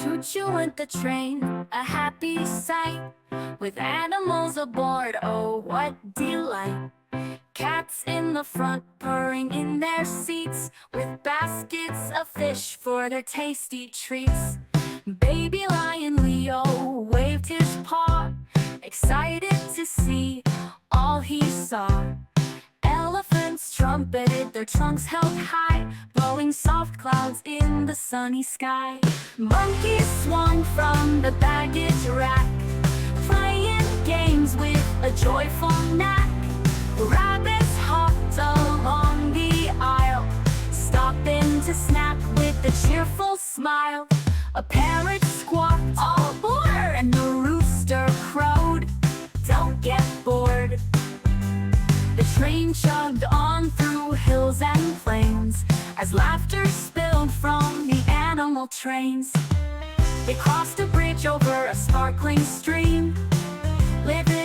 Choo-choo went the train, a happy sight, with animals aboard, oh what delight. Cats in the front purring in their seats, with baskets of fish for their tasty treats. Baby lion Leo waved his paw, excited to see all he saw. Elephants trumpeted, their trunks held high, blowing soft clouds in the sunny sky. Monkeys swung from the baggage rack, playing games with a joyful knack. Rabbits hopped along the aisle, stopping to snack with a cheerful smile. A parrot squawked, all aboard, and the rooster crowed, don't get bored. The train chugged on through hills and plains, as laughter spilled from the animal trains. It crossed a bridge over a sparkling stream, living